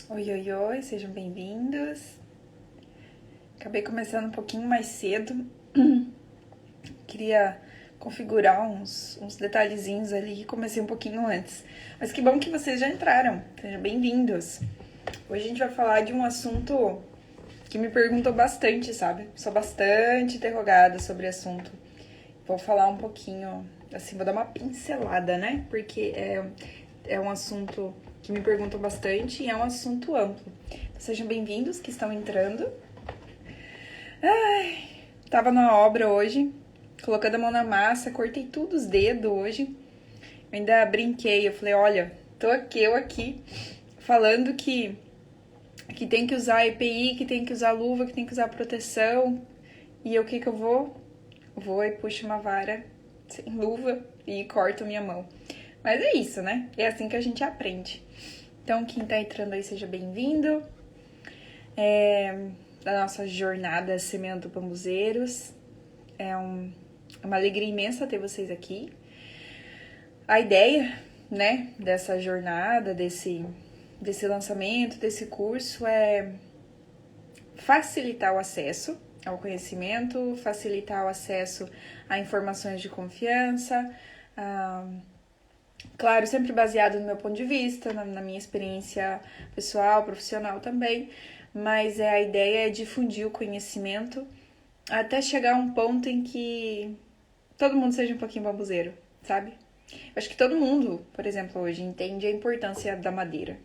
Oi, oi, oi, sejam bem-vindos. Acabei começando um pouquinho mais cedo. Queria configurar uns detalhezinhos ali e comecei um pouquinho antes. Mas que bom que vocês já entraram. Sejam bem-vindos. Hoje a gente vai falar de um assunto que me perguntou bastante, sabe? Sou bastante interrogada sobre o assunto. Vou falar um pouquinho, assim, vou dar uma pincelada, né? Porque é um assunto que me perguntam bastante e é um assunto amplo. Então, sejam bem-vindos que estão entrando. Tava na obra hoje, colocando a mão na massa, cortei tudo os dedos hoje. Eu ainda brinquei, eu falei, olha, tô aqui, eu aqui, falando que tem que usar EPI, que tem que usar luva, que tem que usar proteção. E o que eu vou? Vou e puxo uma vara sem luva e corto minha mão. Mas é isso, né? É assim que a gente aprende. Então, quem tá entrando aí, seja bem-vindo. Da nossa jornada Semeando Bambuzeiros. É uma alegria imensa ter vocês aqui. A ideia, né, dessa jornada, desse lançamento, desse curso é facilitar o acesso ao conhecimento, facilitar o acesso a informações de confiança, claro, sempre baseado no meu ponto de vista, na minha experiência pessoal, profissional também, mas a ideia é difundir o conhecimento até chegar a um ponto em que todo mundo seja um pouquinho bambuzeiro, sabe? Eu acho que todo mundo, por exemplo, hoje entende a importância da madeira,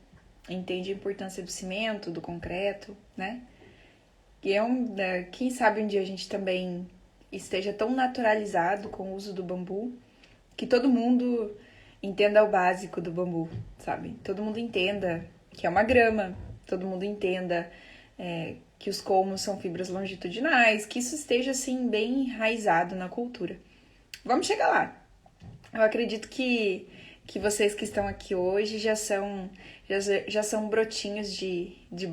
entende a importância do cimento, do concreto, né? E quem sabe um dia a gente também esteja tão naturalizado com o uso do bambu que todo mundo entenda o básico do bambu, sabe? Todo mundo entenda que é uma grama, todo mundo entenda que os colmos são fibras longitudinais, que isso esteja assim bem enraizado na cultura. Vamos chegar lá. Eu acredito que vocês que estão aqui hoje já são brotinhos de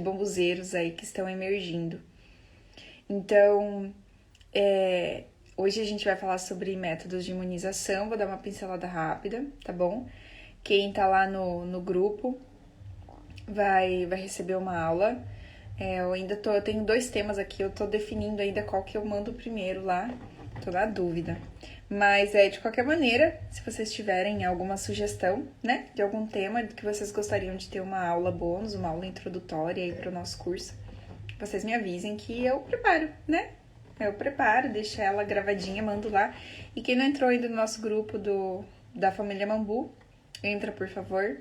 bambuzeiros aí que estão emergindo. Então, hoje a gente vai falar sobre métodos de imunização, vou dar uma pincelada rápida, tá bom? Quem tá lá no grupo vai receber uma aula. Eu tenho 2 temas aqui, eu tô definindo ainda qual que eu mando primeiro lá, tô na dúvida. Mas de qualquer maneira, se vocês tiverem alguma sugestão, né, de algum tema que vocês gostariam de ter uma aula bônus, uma aula introdutória aí pro nosso curso, vocês me avisem que eu preparo, né? Eu preparo, deixo ela gravadinha, mando lá. E quem não entrou ainda no nosso grupo da família Mambu, entra por favor.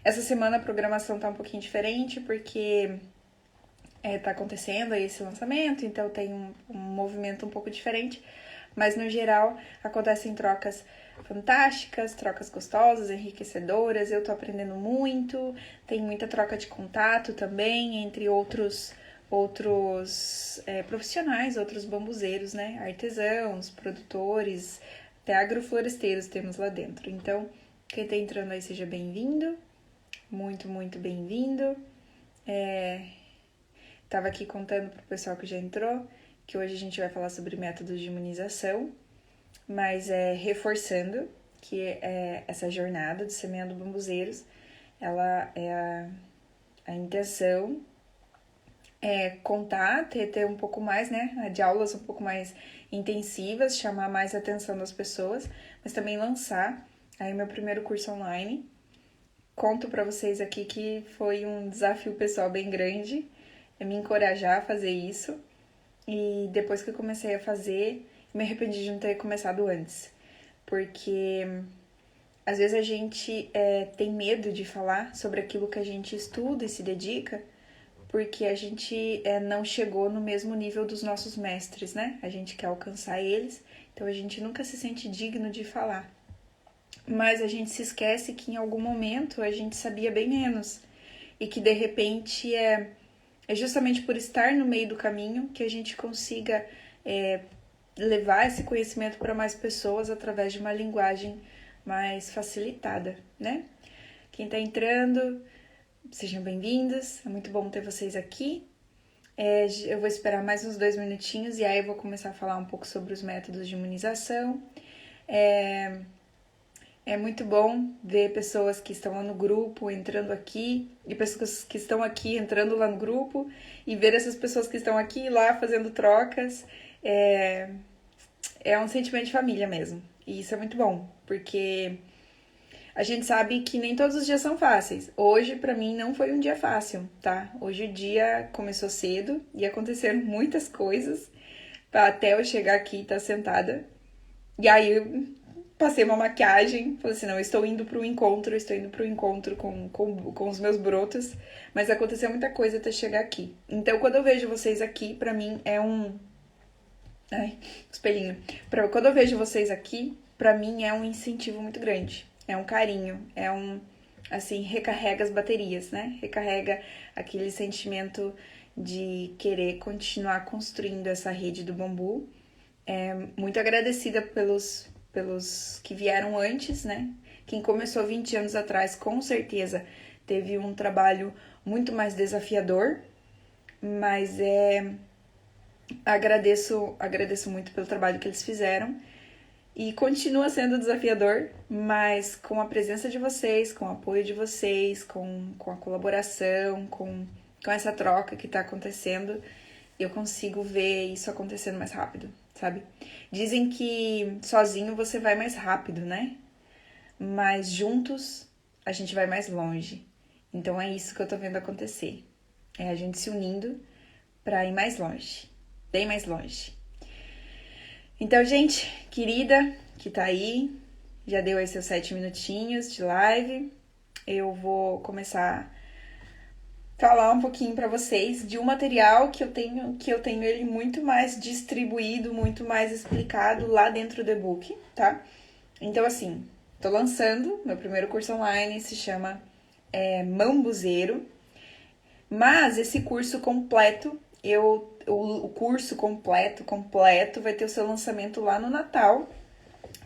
Essa semana a programação tá um pouquinho diferente, porque tá acontecendo aí esse lançamento, então tem um movimento um pouco diferente, mas no geral acontecem trocas fantásticas, trocas gostosas, enriquecedoras, eu tô aprendendo muito, tem muita troca de contato também entre outros profissionais, outros bambuzeiros, né, artesãos, produtores, até agrofloresteiros temos lá dentro. Então, quem tá entrando aí, seja bem-vindo, muito, muito bem-vindo. Tava aqui contando pro pessoal que já entrou que hoje a gente vai falar sobre métodos de imunização, mas reforçando que essa jornada do Semeando Bambuzeiros, ela é a intenção contar, ter um pouco mais, né, de aulas um pouco mais intensivas, chamar mais a atenção das pessoas, mas também lançar aí meu primeiro curso online. Conto para vocês aqui que foi um desafio pessoal bem grande, me encorajar a fazer isso. E depois que eu comecei a fazer, me arrependi de não ter começado antes. Porque às vezes a gente tem medo de falar sobre aquilo que a gente estuda e se dedica, porque a gente não chegou no mesmo nível dos nossos mestres, né? A gente quer alcançar eles, então a gente nunca se sente digno de falar. Mas a gente se esquece que em algum momento a gente sabia bem menos e que de repente é justamente por estar no meio do caminho que a gente consiga levar esse conhecimento para mais pessoas através de uma linguagem mais facilitada, né? Quem está entrando, sejam bem-vindos, é muito bom ter vocês aqui. Eu vou esperar mais uns 2 minutinhos e aí eu vou começar a falar um pouco sobre os métodos de imunização. É muito bom ver pessoas que estão lá no grupo entrando aqui e pessoas que estão aqui entrando lá no grupo e ver essas pessoas que estão aqui e lá fazendo trocas. É, é um sentimento de família mesmo. E isso é muito bom, porque a gente sabe que nem todos os dias são fáceis. Hoje, pra mim, não foi um dia fácil, tá? Hoje o dia começou cedo e aconteceram muitas coisas até eu chegar aqui e estar sentada. E aí eu passei uma maquiagem, falei assim, não, eu estou indo pro encontro, com os meus brotos, mas aconteceu muita coisa até chegar aqui. Então, quando eu vejo vocês aqui, pra mim é um... Ai, espelhinho. Quando eu vejo vocês aqui, pra mim é um incentivo muito grande. É um carinho, é um... Assim, recarrega as baterias, né? Recarrega aquele sentimento de querer continuar construindo essa rede do bambu. Muito agradecida pelos que vieram antes, né? Quem começou 20 anos atrás, com certeza, teve um trabalho muito mais desafiador, mas agradeço muito pelo trabalho que eles fizeram. E continua sendo desafiador, mas com a presença de vocês, com o apoio de vocês, com a colaboração, com essa troca que está acontecendo, eu consigo ver isso acontecendo mais rápido, sabe? Dizem que sozinho você vai mais rápido, né? Mas juntos a gente vai mais longe. Então é isso que eu tô vendo acontecer. É a gente se unindo pra ir mais longe, bem mais longe. Então, gente, querida, que tá aí, já deu aí seus 7 minutinhos de live. Eu vou começar a falar um pouquinho para vocês de um material que eu tenho ele muito mais distribuído, muito mais explicado lá dentro do e-book, tá? Então, assim, tô lançando meu primeiro curso online, se chama Mambuzeiro, mas esse curso completo, o curso completo vai ter o seu lançamento lá no Natal,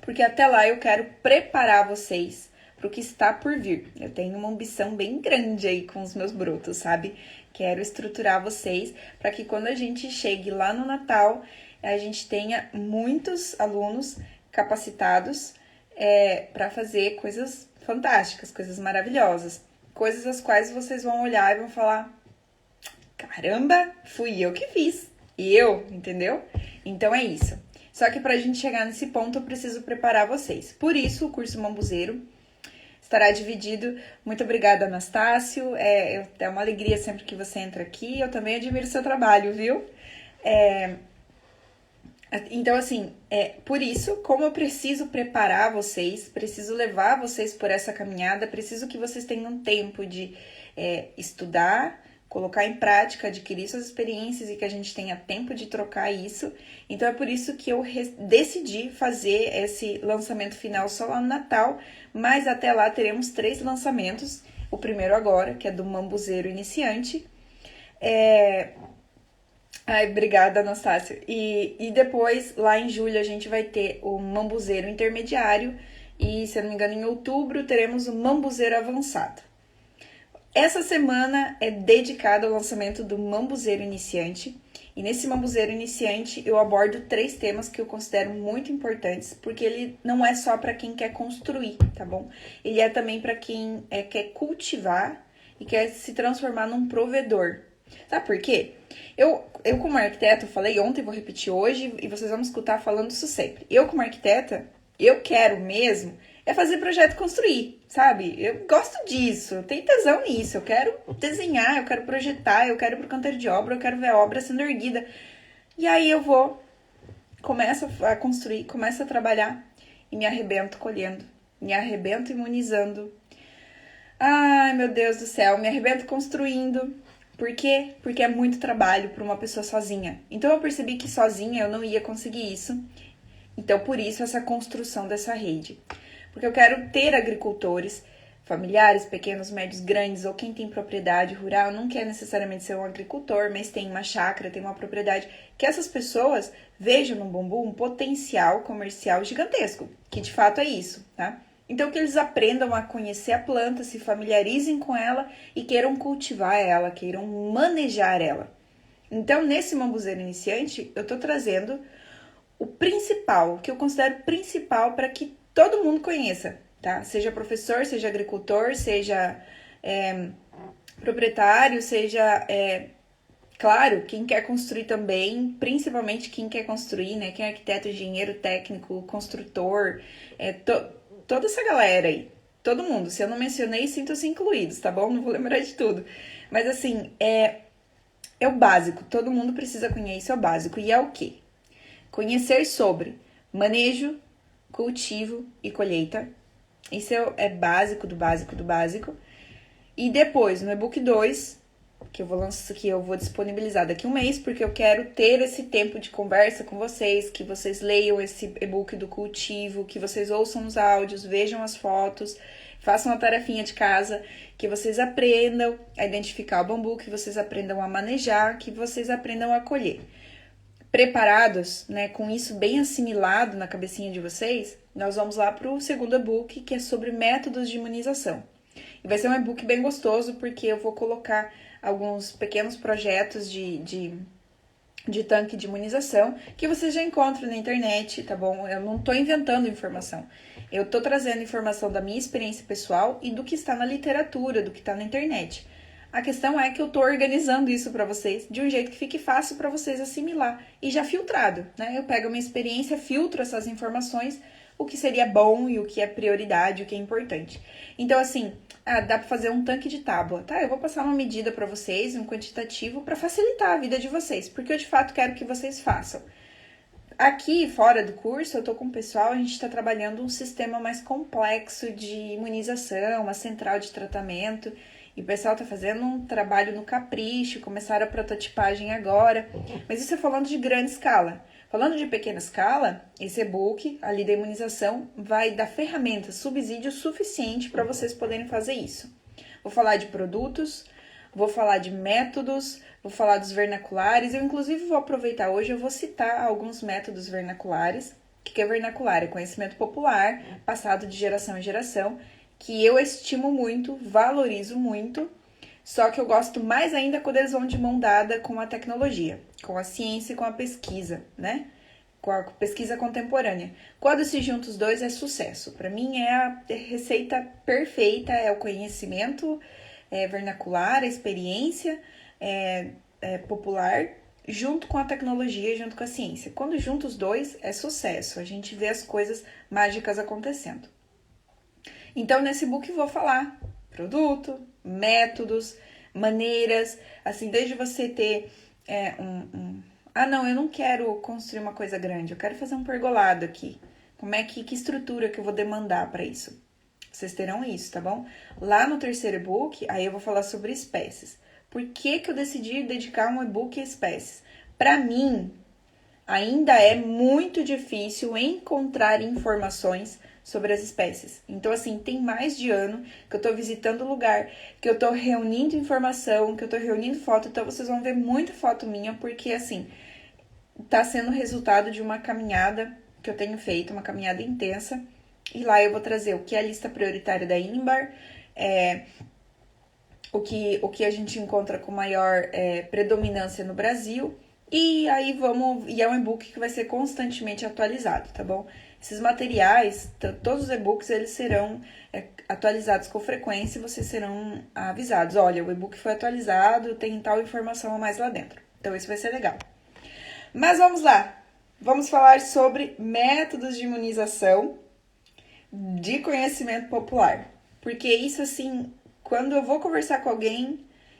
porque até lá eu quero preparar vocês para o que está por vir. Eu tenho uma ambição bem grande aí com os meus brotos, sabe? Quero estruturar vocês para que quando a gente chegue lá no Natal, a gente tenha muitos alunos capacitados para fazer coisas fantásticas, coisas maravilhosas, coisas as quais vocês vão olhar e vão falar: caramba, fui eu que fiz. Entendeu? Então é isso. Só que pra gente chegar nesse ponto, eu preciso preparar vocês. Por isso, o curso Mambuzeiro estará dividido. Muito obrigada, Anastácio. É uma alegria sempre que você entra aqui. Eu também admiro o seu trabalho, viu? Então, assim, por isso, como eu preciso preparar vocês, preciso levar vocês por essa caminhada, preciso que vocês tenham tempo de estudar, colocar em prática, adquirir suas experiências e que a gente tenha tempo de trocar isso. Então, é por isso que eu decidi fazer esse lançamento final só lá no Natal, mas até lá teremos 3 lançamentos. O primeiro agora, que é do Mambuzeiro Iniciante. Ai, obrigada, Anastácio. E depois, lá em julho, a gente vai ter o Mambuzeiro Intermediário e, se eu não me engano, em outubro teremos o Mambuzeiro Avançado. Essa semana é dedicada ao lançamento do Mambuzeiro Iniciante. E nesse Mambuzeiro Iniciante eu abordo 3 temas que eu considero muito importantes, porque ele não é só para quem quer construir, tá bom? Ele é também para quem quer cultivar e quer se transformar num provedor. Sabe por quê? Eu como arquiteta, falei ontem, vou repetir hoje, e vocês vão me escutar falando isso sempre. Eu como arquiteta, eu quero mesmo fazer projeto construir, sabe? Eu gosto disso, eu tenho tesão nisso, eu quero desenhar, eu quero projetar, eu quero ir pro canteiro de obra, eu quero ver a obra sendo erguida. E aí eu começo a construir, começo a trabalhar e me arrebento colhendo, me arrebento imunizando. Ai, meu Deus do céu, me arrebento construindo. Por quê? Porque é muito trabalho para uma pessoa sozinha. Então eu percebi que sozinha eu não ia conseguir isso. Então por isso essa construção dessa rede. Porque eu quero ter agricultores, familiares, pequenos, médios, grandes, ou quem tem propriedade rural, não quer necessariamente ser um agricultor, mas tem uma chácara, tem uma propriedade, que essas pessoas vejam no bambu um potencial comercial gigantesco, que de fato é isso, tá? Então que eles aprendam a conhecer a planta, se familiarizem com ela e queiram cultivar ela, queiram manejar ela. Então, nesse Mambuzeiro Iniciante, eu tô trazendo o principal, o que eu considero principal para que todo mundo conheça, tá? Seja professor, seja agricultor, seja proprietário, seja, claro, quem quer construir também, principalmente quem quer construir, né? Quem é arquiteto, engenheiro, técnico, construtor, toda essa galera aí. Todo mundo. Se eu não mencionei, sintam-se incluídos, tá bom? Não vou lembrar de tudo. Mas assim, é o básico. Todo mundo precisa conhecer o básico. E é o quê? Conhecer sobre manejo, cultivo e colheita. Isso é básico do básico do básico. E depois, no e-book 2, que eu vou lançar, que eu vou disponibilizar daqui a um mês, porque eu quero ter esse tempo de conversa com vocês, que vocês leiam esse e-book do cultivo, que vocês ouçam os áudios, vejam as fotos, façam a tarefinha de casa, que vocês aprendam a identificar o bambu, que vocês aprendam a manejar, que vocês aprendam a colher. Preparados, né, com isso bem assimilado na cabecinha de vocês, nós vamos lá para o segundo e-book, que é sobre métodos de imunização. E vai ser um e-book bem gostoso, porque eu vou colocar alguns pequenos projetos de tanque de imunização que vocês já encontram na internet, tá bom? Eu não tô inventando informação. Eu tô trazendo informação da minha experiência pessoal e do que está na literatura, do que está na internet. A questão é que eu tô organizando isso para vocês de um jeito que fique fácil para vocês assimilar e já filtrado, né? Eu pego a minha experiência, filtro essas informações, o que seria bom e o que é prioridade, o que é importante. Então, assim, dá para fazer um tanque de tábua, tá? Eu vou passar uma medida para vocês, um quantitativo, para facilitar a vida de vocês, porque eu de fato quero que vocês façam. Aqui, fora do curso, eu tô com o pessoal, a gente tá trabalhando um sistema mais complexo de imunização, uma central de tratamento, e o pessoal tá fazendo um trabalho no capricho, começaram a prototipagem agora, mas isso é falando de grande escala. Falando de pequena escala, esse e-book ali da imunização vai dar ferramentas, subsídio suficiente para vocês poderem fazer isso. Vou falar de produtos, vou falar de métodos, vou falar dos vernaculares. Eu, inclusive, vou aproveitar hoje, eu vou citar alguns métodos vernaculares. O que é vernacular? É conhecimento popular, passado de geração em geração, que eu estimo muito, valorizo muito, só que eu gosto mais ainda quando eles vão de mão dada com a tecnologia, com a ciência e com a pesquisa, né? Com a pesquisa contemporânea. Quando se juntam os dois é sucesso. Para mim é a receita perfeita, é o conhecimento vernacular, a experiência popular, junto com a tecnologia, junto com a ciência. Quando juntam os dois é sucesso, a gente vê as coisas mágicas acontecendo. Então, nesse book vou falar produto, métodos, maneiras, assim, desde você ter não, eu não quero construir uma coisa grande, eu quero fazer um pergolado aqui. Como é que estrutura que eu vou demandar para isso? Vocês terão isso, tá bom? Lá no terceiro e-book, aí eu vou falar sobre espécies. Por que eu decidi dedicar um e-book a espécies? Para mim, ainda é muito difícil encontrar informações sobre as espécies. Então, assim, tem mais de ano que eu tô visitando o lugar, que eu tô reunindo informação, que eu tô reunindo foto. Então, vocês vão ver muita foto minha, porque, assim, tá sendo resultado de uma caminhada que eu tenho feito, uma caminhada intensa. E lá eu vou trazer o que é a lista prioritária da INBAR, o que a gente encontra com maior predominância no Brasil. E aí e é um e-book que vai ser constantemente atualizado, tá bom? Esses materiais, todos os e-books, eles serão atualizados com frequência e vocês serão avisados. Olha, o e-book foi atualizado, tem tal informação a mais lá dentro. Então, isso vai ser legal. Mas vamos lá. Vamos falar sobre métodos de imunização de conhecimento popular. Porque isso, assim, quando eu vou conversar com alguém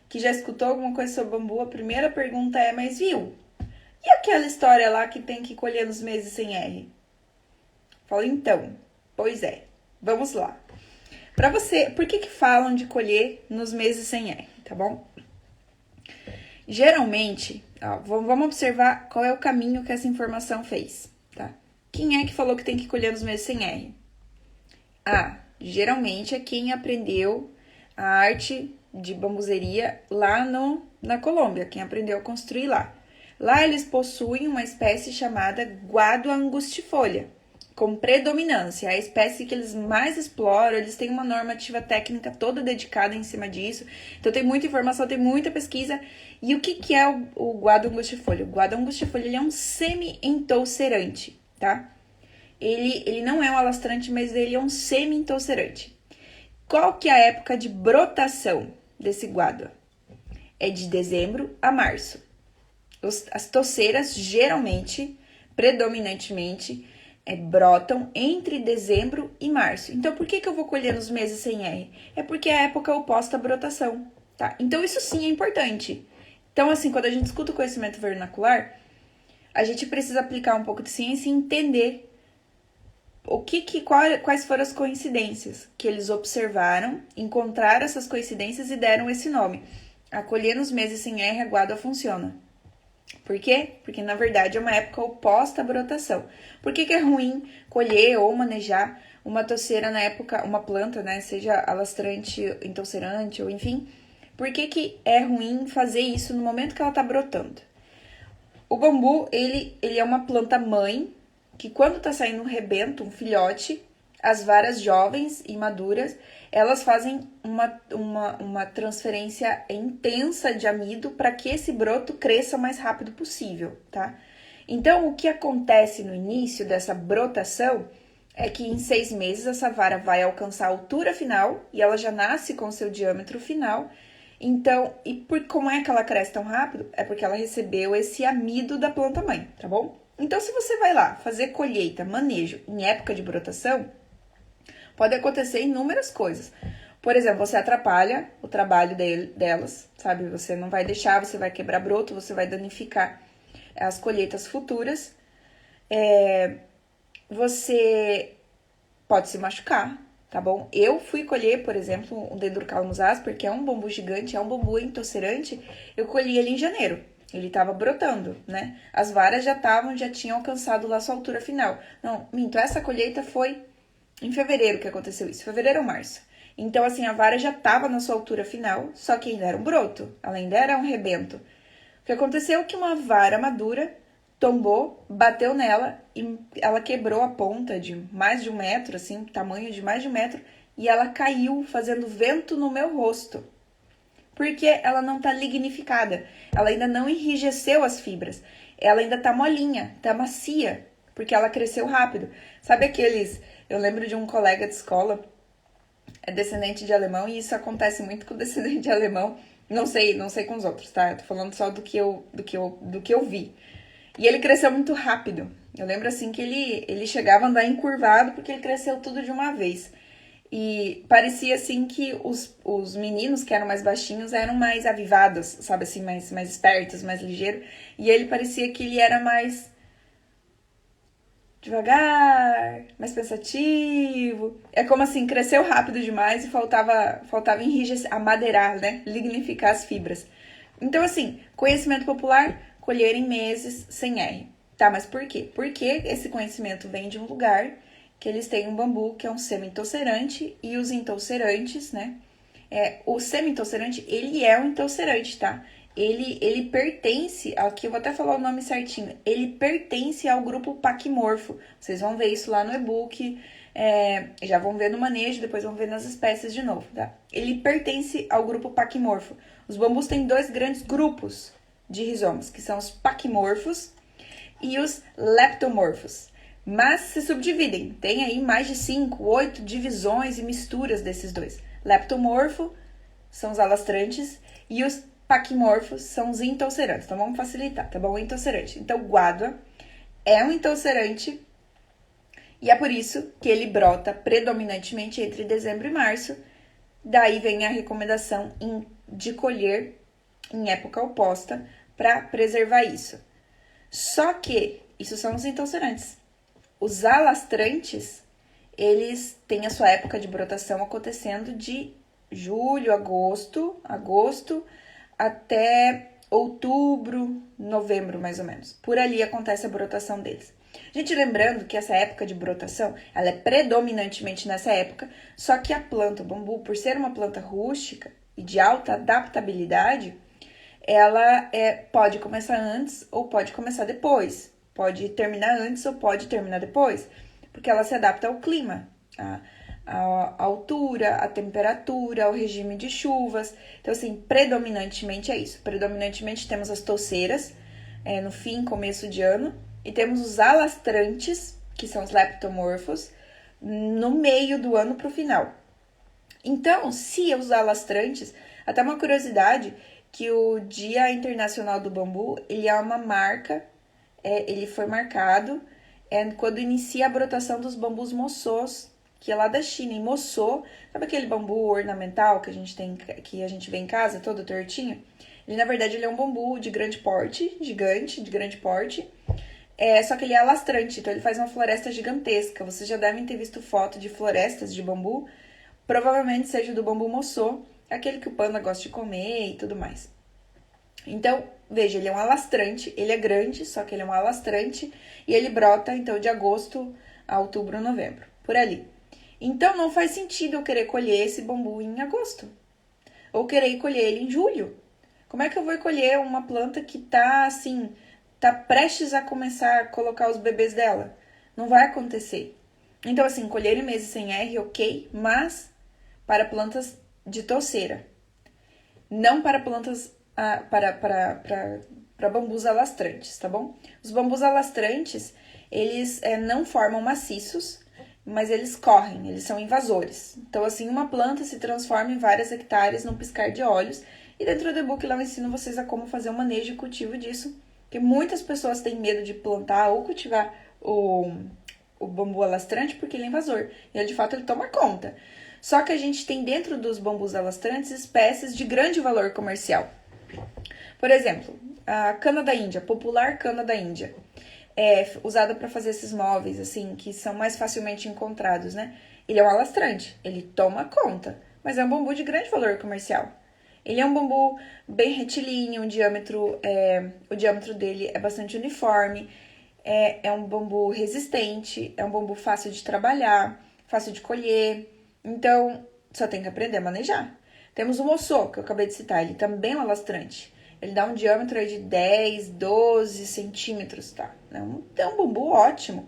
que já escutou alguma coisa sobre bambu, a primeira pergunta é, mas viu? E aquela história lá que tem que colher nos meses sem R? Falo, então, pois é, vamos lá. Para você, por que falam de colher nos meses sem R, tá bom? Geralmente, vamos observar qual é o caminho que essa informação fez, tá? Quem é que falou que tem que colher nos meses sem R? Geralmente é quem aprendeu a arte de bambuzeria lá na Colômbia, quem aprendeu a construir lá. Lá eles possuem uma espécie chamada guado angustifolia, com predominância. A espécie que eles mais exploram, eles têm uma normativa técnica toda dedicada em cima disso. Então tem muita informação, tem muita pesquisa. E o que é o guado angustifolia? O guado angustifolia ele é um semi-entoucerante, tá? ele não é um alastrante, mas ele é um semi-entulcerante. Qual que é a época de brotação desse guado? É de dezembro a março. As toceiras geralmente, predominantemente, brotam entre dezembro e março. Então, por que eu vou colher nos meses sem R? É porque é a época oposta à brotação, tá? Então, isso sim é importante. Então, assim, quando a gente escuta o conhecimento vernacular, a gente precisa aplicar um pouco de ciência e entender quais foram as coincidências que eles observaram, encontraram essas coincidências e deram esse nome. A colher nos meses sem R, a guada funciona. Por quê? Porque, na verdade, é uma época oposta à brotação. Por que é ruim colher ou manejar uma toceira na época, uma planta, né? Seja alastrante, entulcerante ou enfim. Por que é ruim fazer isso no momento que ela está brotando? O bambu, ele é uma planta mãe, que quando está saindo um rebento, um filhote, as varas jovens e maduras, elas fazem uma transferência intensa de amido para que esse broto cresça o mais rápido possível, tá? Então, o que acontece no início dessa brotação é que em 6 meses essa vara vai alcançar a altura final e ela já nasce com seu diâmetro final. Então, como é que ela cresce tão rápido? É porque ela recebeu esse amido da planta mãe, tá bom? Então, se você vai lá fazer colheita, manejo em época de brotação, pode acontecer inúmeras coisas. Por exemplo, você atrapalha o trabalho delas, sabe? Você não vai deixar, você vai quebrar broto, você vai danificar as colheitas futuras. Você pode se machucar, tá bom? Eu fui colher, por exemplo, um Dendrocalamus asper, que é um bambu gigante, é um bambu entulcerante. Eu colhi ele em janeiro. Ele estava brotando, né? As varas já tinham alcançado lá sua altura final. Não, minto, essa colheita foi em fevereiro que aconteceu isso, fevereiro ou março. Então, assim, a vara já estava na sua altura final, só que ainda era um broto, ela ainda era um rebento. O que aconteceu é que uma vara madura tombou, bateu nela e ela quebrou a ponta de mais de 1 metro, assim, tamanho de mais de 1 metro, e ela caiu fazendo vento no meu rosto. Porque ela não tá lignificada, ela ainda não enrijeceu as fibras, ela ainda tá molinha, tá macia, porque ela cresceu rápido. Sabe aqueles... Eu lembro de um colega de escola, é descendente de alemão, e isso acontece muito com descendente de alemão. Não sei com os outros, tá? Eu tô falando só do que eu vi. E ele cresceu muito rápido. Eu lembro assim que ele chegava a andar encurvado porque ele cresceu tudo de uma vez. E parecia assim que os meninos que eram mais baixinhos eram mais avivados, sabe assim, mais espertos, mais ligeiros. E ele parecia que ele era mais devagar, mais pensativo. É como assim, cresceu rápido demais e faltava enrijecer, amadeirar, né? Lignificar as fibras. Então, assim, conhecimento popular, colher em meses sem R. Tá, mas por quê? Porque esse conhecimento vem de um lugar que eles têm um bambu que é um semi-entulcerante e os entulcerantes, né? O semi-entulcerante, ele é um entulcerante, tá? Ele pertence, aqui eu vou até falar o nome certinho, ele pertence ao grupo paquimorfo. Vocês vão ver isso lá no e-book, já vão ver no manejo, depois vão ver nas espécies de novo, tá? Ele pertence ao grupo paquimorfo. Os bambus têm 2 grandes grupos de rizomas, que são os paquimorfos e os leptomorfos. Mas se subdividem, tem aí mais de 5, 8 divisões e misturas desses dois. Leptomorfo são os alastrantes e os paquimorfos são os entulcerantes. Então, vamos facilitar, tá bom? Entulcerante. Então, guádua é um entulcerante e é por isso que ele brota predominantemente entre dezembro e março. Daí vem a recomendação de colher em época oposta para preservar isso. Só que isso são os entulcerantes. Os alastrantes, eles têm a sua época de brotação acontecendo de julho, agosto até outubro, novembro, mais ou menos. Por ali acontece a brotação deles. Gente, lembrando que essa época de brotação, ela é predominantemente nessa época, só que a planta, o bambu, por ser uma planta rústica e de alta adaptabilidade, ela pode começar antes ou pode começar depois. Pode terminar antes ou pode terminar depois, porque ela se adapta ao clima, a altura, a temperatura, ao regime de chuvas. Então, assim, predominantemente é isso. Predominantemente temos as touceiras no fim, começo de ano, e temos os alastrantes, que são os leptomorfos, no meio do ano pro final. Então, se eu usar alastrantes, até uma curiosidade, que o Dia Internacional do Bambu, ele é uma marca, ele foi marcado quando inicia a brotação dos bambus moçôs, que é lá da China. E moçô, sabe aquele bambu ornamental que a gente tem, que a gente vê em casa, todo tortinho? Ele, na verdade, ele é um bambu de grande porte, gigante, de grande porte, só que ele é alastrante, então ele faz uma floresta gigantesca. Vocês já devem ter visto foto de florestas de bambu, provavelmente seja do bambu moçô, aquele que o panda gosta de comer e tudo mais. Então, veja, ele é um alastrante, ele é grande, só que ele é um alastrante, e ele brota, então, de agosto a outubro, novembro, por ali. Então, não faz sentido eu querer colher esse bambu em agosto, ou querer colher ele em julho. Como é que eu vou colher uma planta que tá, assim, tá prestes a começar a colocar os bebês dela? Não vai acontecer. Então, assim, colher em meses sem R, ok, mas para plantas de touceira, não para plantas para bambus alastrantes, tá bom? Os bambus alastrantes, eles não formam maciços, mas eles correm, eles são invasores. Então, assim, uma planta se transforma em várias hectares num piscar de olhos. E dentro do e-book lá eu ensino vocês a como fazer o manejo e cultivo disso, porque muitas pessoas têm medo de plantar ou cultivar o bambu alastrante porque ele é invasor. E ele, de fato, ele toma conta. Só que a gente tem dentro dos bambus alastrantes espécies de grande valor comercial. Por exemplo, a cana da Índia, popular cana da Índia, é usada para fazer esses móveis, assim, que são mais facilmente encontrados, né? Ele é um alastrante, ele toma conta, mas é um bambu de grande valor comercial. Ele é um bambu bem retilíneo, o diâmetro dele é bastante uniforme, é um bambu resistente, é um bambu fácil de trabalhar, fácil de colher, então só tem que aprender a manejar. Temos o moçô, que eu acabei de citar, ele também é um alastrante. Ele dá um diâmetro de 10, 12 centímetros, tá? É um bambu ótimo.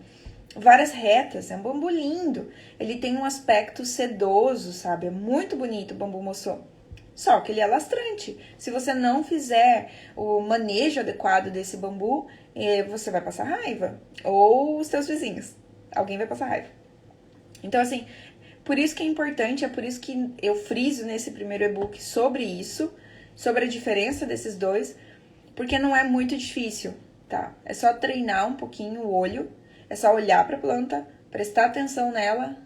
Várias retas, é um bambu lindo. Ele tem um aspecto sedoso, sabe? É muito bonito o bambu moçô. Só que ele é alastrante. Se você não fizer o manejo adequado desse bambu, você vai passar raiva. Ou os seus vizinhos. Alguém vai passar raiva. Então, assim, por isso que é importante, é por isso que eu friso nesse primeiro e-book sobre isso, sobre a diferença desses dois, porque não é muito difícil, tá? É só treinar um pouquinho o olho, é só olhar pra planta, prestar atenção nela,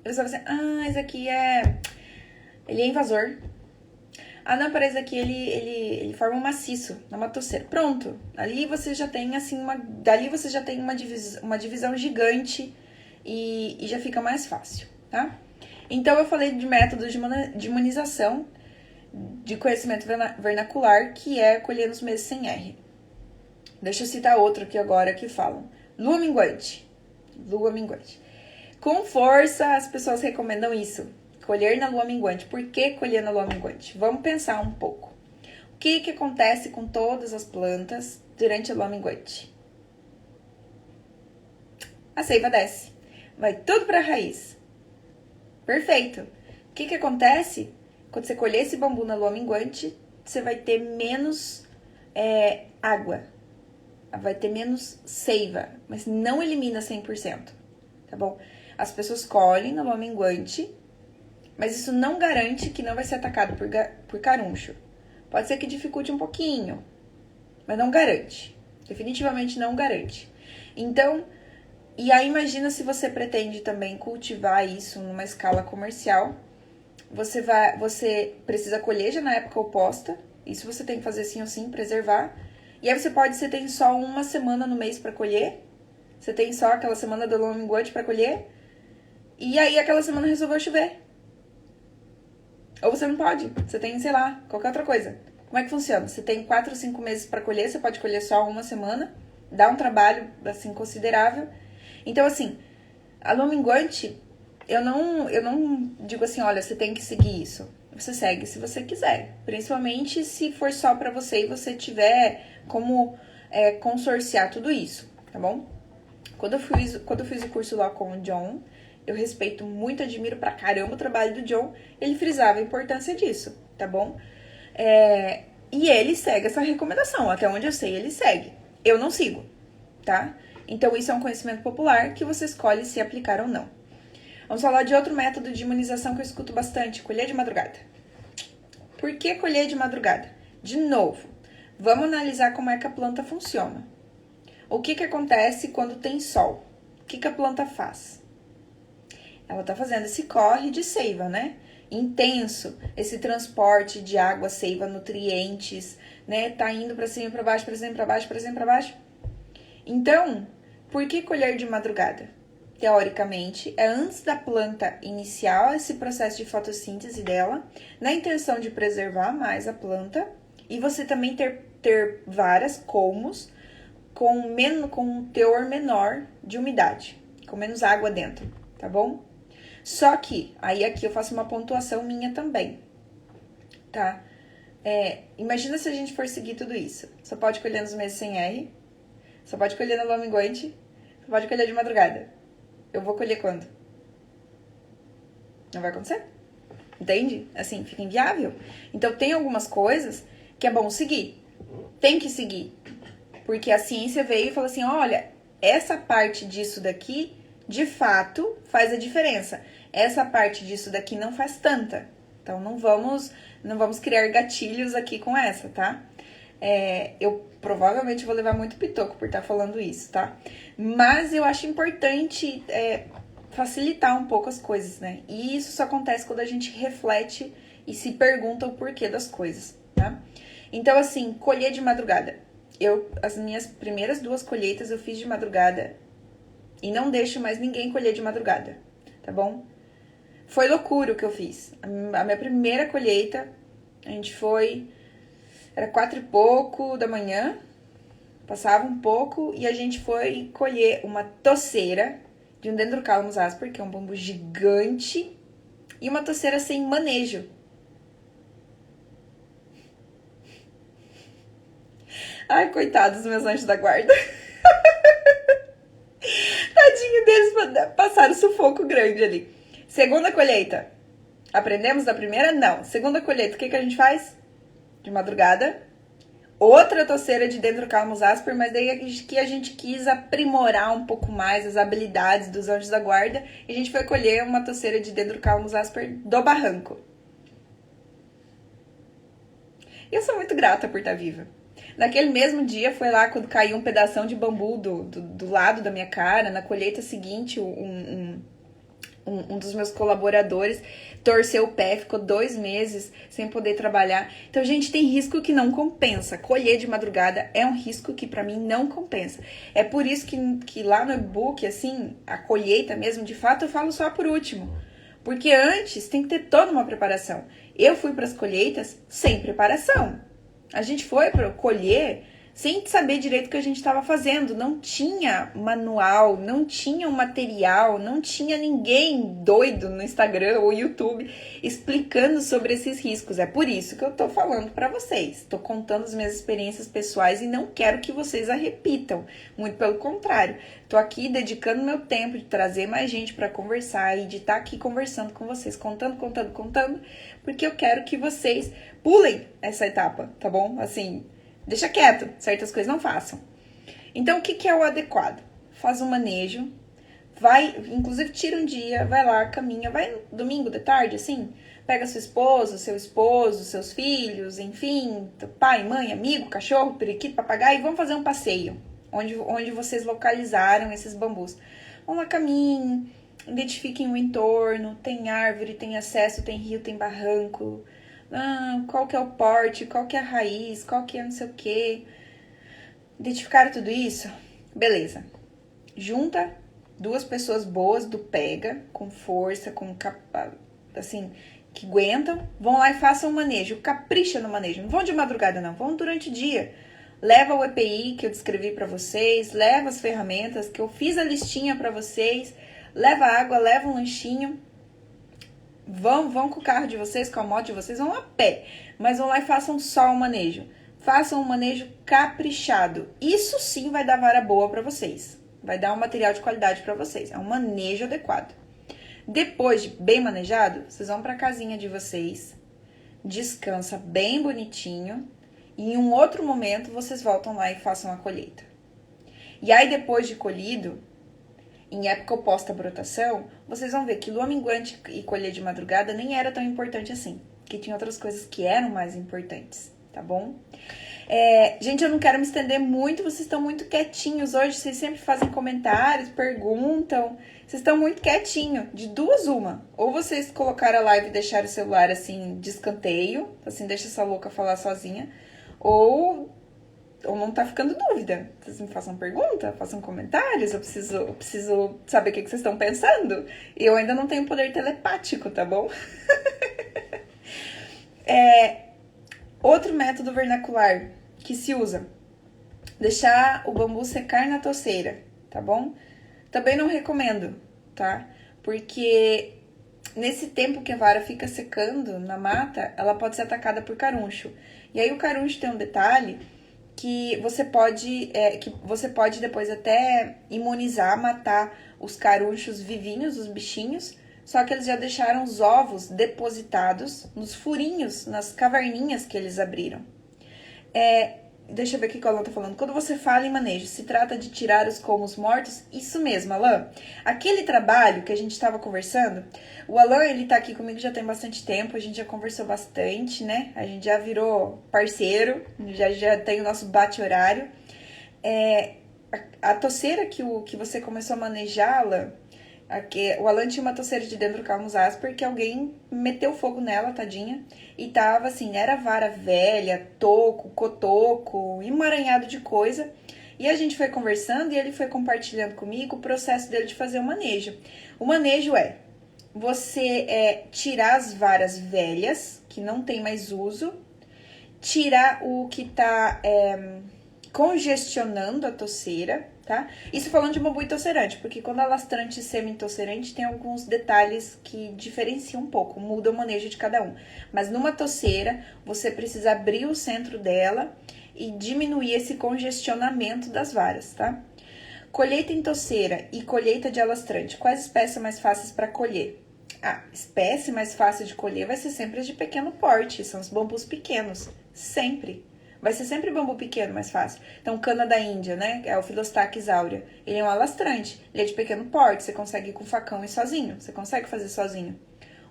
e você vai dizer, esse aqui ele é invasor. Não, para esse aqui ele forma um maciço, na matosseira. Pronto, ali você já tem, assim, dali você já tem uma divisão gigante e já fica mais fácil, tá? Então, eu falei de métodos de imunização, de conhecimento vernacular, que é colher nos meses sem R. Deixa eu citar outro aqui agora que falam. Lua minguante. Lua minguante. Com força, as pessoas recomendam isso. Colher na lua minguante. Por que colher na lua minguante? Vamos pensar um pouco. O que acontece com todas as plantas durante a lua minguante? A seiva desce. Vai tudo para a raiz. Perfeito. O que acontece? Quando você colher esse bambu na lua minguante, você vai ter menos água. Vai ter menos seiva, mas não elimina 100%, tá bom? As pessoas colhem na lua minguante, mas isso não garante que não vai ser atacado por caruncho. Pode ser que dificulte um pouquinho, mas não garante. Definitivamente não garante. Então, e aí imagina se você pretende também cultivar isso numa escala comercial. Você precisa colher já na época oposta. Isso você tem que fazer sim ou sim, preservar. E aí você tem só uma semana no mês para colher. Você tem só aquela semana da lua minguante para colher. E aí aquela semana resolveu chover. Ou você não pode. Você tem, sei lá, qualquer outra coisa. Como é que funciona? Você tem 4 ou 5 meses para colher. Você pode colher só uma semana. Dá um trabalho, assim, considerável. Então, assim, a lua minguante, eu não digo assim, olha, você tem que seguir isso. Você segue se você quiser. Principalmente se for só pra você e você tiver como consorciar tudo isso, tá bom? Quando eu fiz o curso lá com o John, eu respeito muito, admiro pra caramba o trabalho do John. Ele frisava a importância disso, tá bom? E ele segue essa recomendação. Até onde eu sei, ele segue. Eu não sigo, tá? Então, isso é um conhecimento popular que você escolhe se aplicar ou não. Vamos falar de outro método de imunização que eu escuto bastante, colher de madrugada. Por que colher de madrugada? De novo, vamos analisar como é que a planta funciona. O que acontece quando tem sol? O que a planta faz? Ela está fazendo esse corre de seiva, né? Intenso, esse transporte de água, seiva, nutrientes, né? Tá indo para cima e para baixo, para cima e para baixo, para cima e para baixo. Então, por que colher de madrugada? Teoricamente, é antes da planta iniciar esse processo de fotossíntese dela, na intenção de preservar mais a planta, e você também ter várias colmos com um teor menor de umidade, com menos água dentro, tá bom? Só que, aí aqui eu faço uma pontuação minha também, tá? Imagina se a gente for seguir tudo isso. Só pode colher nos meses sem R, só pode colher na lua minguante, só pode colher de madrugada. Eu vou colher quando? Não vai acontecer. Entende? Assim, fica inviável. Então, tem algumas coisas que é bom seguir. Tem que seguir. Porque a ciência veio e falou assim, olha, essa parte disso daqui, de fato, faz a diferença. Essa parte disso daqui não faz tanta. Então, não vamos criar gatilhos aqui com essa, tá? Eu provavelmente vou levar muito pitoco por estar falando isso, tá? Mas eu acho importante facilitar um pouco as coisas, né? E isso só acontece quando a gente reflete e se pergunta o porquê das coisas, tá? Então, assim, colher de madrugada. As minhas primeiras 2 colheitas eu fiz de madrugada e não deixo mais ninguém colher de madrugada, tá bom? Foi loucura o que eu fiz. A minha primeira colheita, a gente foi... Era 4 e pouco da manhã, passava um pouco e a gente foi colher uma toceira de um Dendrocalamus asper, que é um bambu gigante, e uma toceira sem manejo. Ai, coitados dos meus anjos da guarda. Tadinho deles, passaram sufoco grande ali. Segunda colheita. Aprendemos da primeira? Não. Segunda colheita, o que a gente faz? De madrugada. Outra toceira de Dendrocalamus asper, mas daí que a gente quis aprimorar um pouco mais as habilidades dos anjos da guarda. E a gente foi colher uma toceira de Dendrocalamus asper do barranco. Eu sou muito grata por estar viva. Naquele mesmo dia, foi lá quando caiu um pedação de bambu do lado da minha cara. Na colheita seguinte, um dos meus colaboradores torceu o pé, ficou 2 meses sem poder trabalhar. Então, gente, tem risco que não compensa. Colher de madrugada é um risco que pra mim não compensa. É por isso que lá no e-book, assim, a colheita mesmo, de fato, eu falo só por último. Porque antes tem que ter toda uma preparação. Eu fui para as colheitas sem preparação. A gente foi para colher sem saber direito o que a gente estava fazendo. Não tinha manual, não tinha um material, não tinha ninguém doido no Instagram ou YouTube explicando sobre esses riscos. É por isso que eu tô falando para vocês. Tô contando as minhas experiências pessoais e não quero que vocês a repitam. Muito pelo contrário. Tô aqui dedicando meu tempo de trazer mais gente para conversar e de estar aqui conversando com vocês, contando, porque eu quero que vocês pulem essa etapa, tá bom? Assim, deixa quieto, certas coisas não façam. Então, o que é o adequado? Faz um manejo, vai, inclusive tira um dia, vai lá, caminha, vai domingo de tarde, assim, pega sua esposa, seu esposo, seus filhos, enfim, pai, mãe, amigo, cachorro, periquito, papagaio, e vamos fazer um passeio, onde vocês localizaram esses bambus. Vão lá, caminhem, identifiquem o entorno, tem árvore, tem acesso, tem rio, tem barranco, qual que é o porte, qual que é a raiz, qual que é não sei o que. Identificaram tudo isso? Beleza. Junta 2 pessoas boas do pega, com força, assim, que aguentam, vão lá e façam o manejo, capricha no manejo. Não vão de madrugada não, vão durante o dia. Leva o EPI que eu descrevi para vocês, leva as ferramentas que eu fiz a listinha para vocês, leva água, leva um lanchinho. Vão com o carro de vocês, com a moto de vocês, vão a pé. Mas vão lá e façam só o manejo. Façam um manejo caprichado. Isso sim vai dar vara boa para vocês. Vai dar um material de qualidade para vocês. É um manejo adequado. Depois de bem manejado, vocês vão para a casinha de vocês. Descansa bem bonitinho. E em um outro momento, vocês voltam lá e façam a colheita. E aí, depois de colhido, em época oposta à brotação, vocês vão ver que lua minguante e colher de madrugada nem era tão importante assim. Que tinha outras coisas que eram mais importantes, tá bom? Gente, eu não quero me estender muito, vocês estão muito quietinhos hoje, vocês sempre fazem comentários, perguntam, vocês estão muito quietinhos, de duas uma. Ou vocês colocaram a live e deixaram o celular assim, de escanteio, assim, deixa essa louca falar sozinha, ou não tá ficando dúvida. Vocês me façam pergunta, façam comentários, eu preciso saber o que vocês estão pensando. E eu ainda não tenho poder telepático, tá bom? Outro método vernacular que se usa, deixar o bambu secar na toceira, tá bom? Também não recomendo, tá? Porque nesse tempo que a vara fica secando na mata, ela pode ser atacada por caruncho. E aí o caruncho tem um detalhe que você pode depois até imunizar, matar os carunchos vivinhos, os bichinhos, só que eles já deixaram os ovos depositados nos furinhos, nas caverninhas que eles abriram. Deixa eu ver o que o Alan tá falando. Quando você fala em manejo, se trata de tirar os colmos mortos? Isso mesmo, Alan. Aquele trabalho que a gente estava conversando, o Alan, ele tá aqui comigo já tem bastante tempo, a gente já conversou bastante, né? A gente já virou parceiro, já tem o nosso bate-horário. A toceira que você começou a manejá-la, o Alan tinha uma toceira de Dendrocalmus asper que alguém meteu fogo nela, tadinha. E tava assim, era vara velha, toco, cotoco, emaranhado de coisa. E a gente foi conversando e ele foi compartilhando comigo o processo dele de fazer o manejo. O manejo é você tirar as varas velhas, que não tem mais uso, tirar o que tá congestionando a toceira, tá? Isso falando de bambu intocerante, porque quando é lastrante e semi-intocerante tem alguns detalhes que diferenciam um pouco, muda o manejo de cada um. Mas numa toceira, você precisa abrir o centro dela e diminuir esse congestionamento das varas, tá? Colheita em toceira e colheita de alastrante, quais espécies são mais fáceis para colher? A espécie mais fácil de colher vai ser sempre as de pequeno porte, são os bambus pequenos, sempre. Vai ser sempre bambu pequeno, mais fácil. Então, cana da Índia, né? É o Philostachys aurea. Ele é um alastrante. Ele é de pequeno porte. Você consegue ir com facão e sozinho. Você consegue fazer sozinho.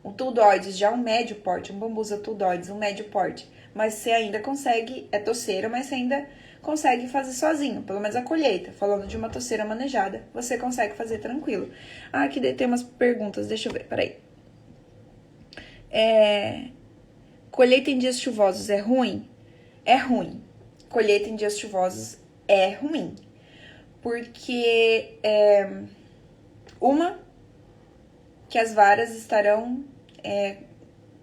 O tuldoides já é um médio porte. Um bambusa tuldoides, um médio porte. Mas você ainda consegue, é toceira, mas você ainda consegue fazer sozinho. Pelo menos a colheita. Falando de uma toceira manejada, você consegue fazer tranquilo. Ah, aqui tem umas perguntas. Deixa eu ver, peraí. Colheita em dias chuvosos é ruim? É ruim. Colheita em dias chuvosos é ruim. Porque, que as varas estarão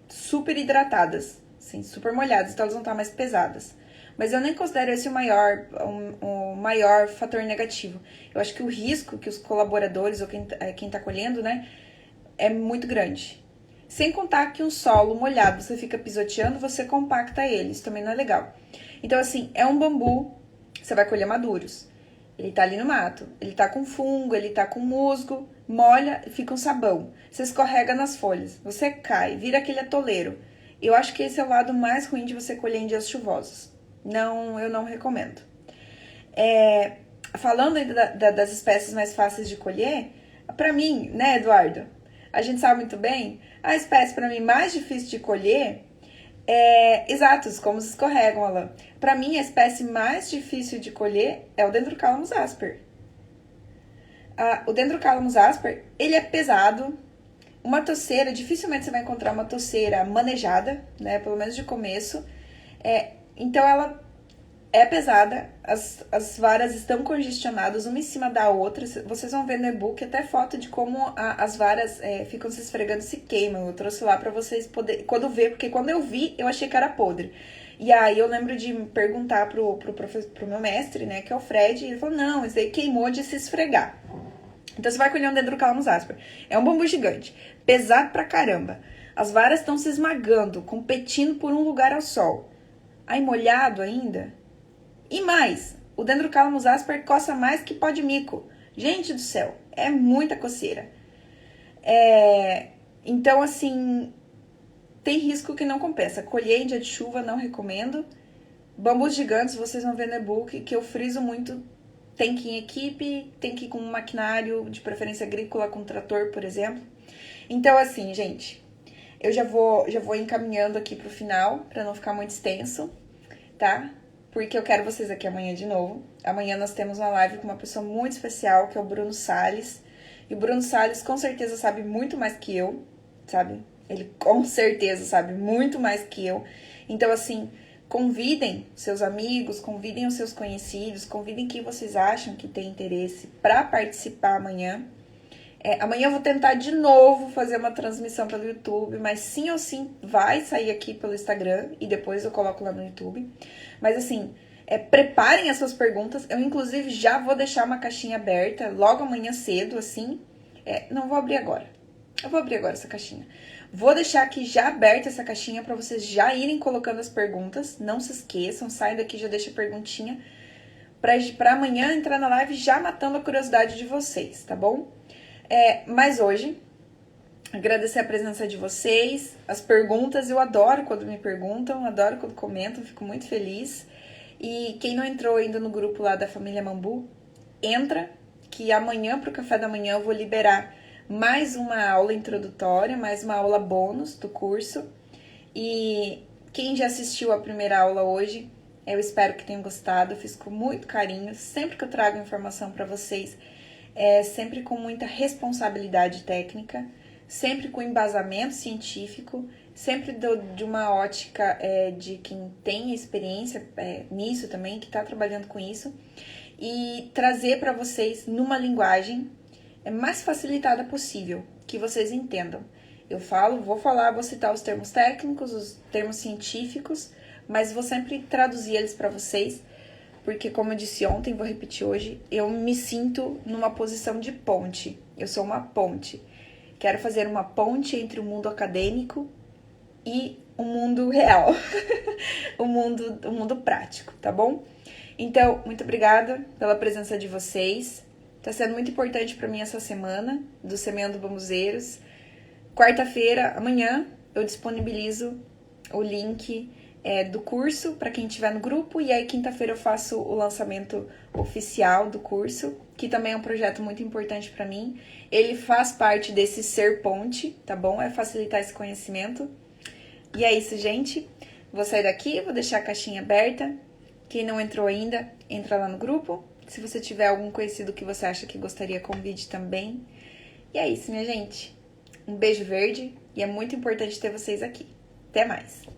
super hidratadas, assim, super molhadas, então elas vão estar mais pesadas. Mas eu nem considero esse o maior fator negativo. Eu acho que o risco que os colaboradores ou quem tá colhendo, né, é muito grande. Sem contar que um solo molhado, você fica pisoteando, você compacta ele. Isso também não é legal. Então, assim, é um bambu, você vai colher maduros. Ele tá ali no mato. Ele tá com fungo, ele tá com musgo, molha e fica um sabão. Você escorrega nas folhas, você cai, vira aquele atoleiro. Eu acho que esse é o lado mais ruim de você colher em dias chuvosos. Não, eu não recomendo. Falando das espécies mais fáceis de colher, pra mim, né, Eduardo? A gente sabe muito bem, a espécie para mim mais difícil de colher exatos, como se escorregam, Alan. Para mim, a espécie mais difícil de colher é o Dendrocalamus asper. O Dendrocalamus asper, ele é pesado. Uma toceira, dificilmente você vai encontrar uma toceira manejada, né? Pelo menos de começo. Então, ela é pesada, as varas estão congestionadas uma em cima da outra. Vocês vão ver no e-book até foto de como as varas ficam se esfregando e se queimam. Eu trouxe lá pra vocês poderem, porque quando eu vi, eu achei que era podre. E aí eu lembro de perguntar pro meu mestre, né, que é o Fred, e ele falou, não, isso aí queimou de se esfregar. Então você vai colher um Dendrocalamus asper. É um bambu gigante, pesado pra caramba. As varas estão se esmagando, competindo por um lugar ao sol. Aí molhado ainda. E mais, o Dendrocalamus asper coça mais que pó de mico. Gente do céu, é muita coceira. Então, assim, tem risco que não compensa. Colher em dia de chuva, não recomendo. Bambus gigantes, vocês vão ver no e-book que eu friso muito tem que ir em equipe, tem que ir com um maquinário, de preferência agrícola, com trator, por exemplo. Então, assim, gente, eu já vou encaminhando aqui pro final, para não ficar muito extenso, tá? Porque eu quero vocês aqui amanhã de novo. Amanhã nós temos uma live com uma pessoa muito especial, que é o Bruno Salles. E o Bruno Salles com certeza sabe muito mais que eu, sabe? Ele com certeza sabe muito mais que eu. Então, assim, convidem seus amigos, convidem os seus conhecidos, convidem quem vocês acham que tem interesse para participar amanhã. Amanhã eu vou tentar de novo fazer uma transmissão pelo YouTube, mas sim ou sim vai sair aqui pelo Instagram e depois eu coloco lá no YouTube. Mas assim, preparem as suas perguntas. Eu, inclusive, já vou deixar uma caixinha aberta logo amanhã cedo, assim. Não vou abrir agora. Eu vou abrir agora essa caixinha. Vou deixar aqui já aberta essa caixinha para vocês já irem colocando as perguntas. Não se esqueçam, saem daqui, já deixa a perguntinha para amanhã entrar na live já matando a curiosidade de vocês, tá bom? Mas hoje, agradecer a presença de vocês, as perguntas. Eu adoro quando me perguntam, adoro quando comentam, fico muito feliz. E quem não entrou ainda no grupo lá da família Mambu, entra, que amanhã pro café da manhã eu vou liberar mais uma aula introdutória, mais uma aula bônus do curso. E quem já assistiu a primeira aula hoje, eu espero que tenham gostado, eu fiz com muito carinho. Sempre que eu trago informação para vocês, sempre com muita responsabilidade técnica, sempre com embasamento científico, sempre de uma ótica de quem tem experiência nisso também, que está trabalhando com isso, e trazer para vocês numa linguagem mais facilitada possível, que vocês entendam. Vou citar os termos técnicos, os termos científicos, mas vou sempre traduzir eles para vocês, porque, como eu disse ontem, vou repetir hoje, eu me sinto numa posição de ponte. Eu sou uma ponte. Quero fazer uma ponte entre o mundo acadêmico e o mundo real, o mundo prático, tá bom? Então, muito obrigada pela presença de vocês. Tá sendo muito importante para mim essa semana do Semeando Bambuzeiros. Quarta-feira, amanhã, eu disponibilizo o link do curso para quem estiver no grupo, e aí quinta-feira eu faço o lançamento oficial do curso, que também é um projeto muito importante para mim. Ele faz parte desse ser ponte, tá bom? É facilitar esse conhecimento. E é isso, gente. Vou sair daqui, vou deixar a caixinha aberta. Quem não entrou ainda, entra lá no grupo. Se você tiver algum conhecido que você acha que gostaria, convide também. E é isso, minha gente. Um beijo verde, e é muito importante ter vocês aqui. Até mais!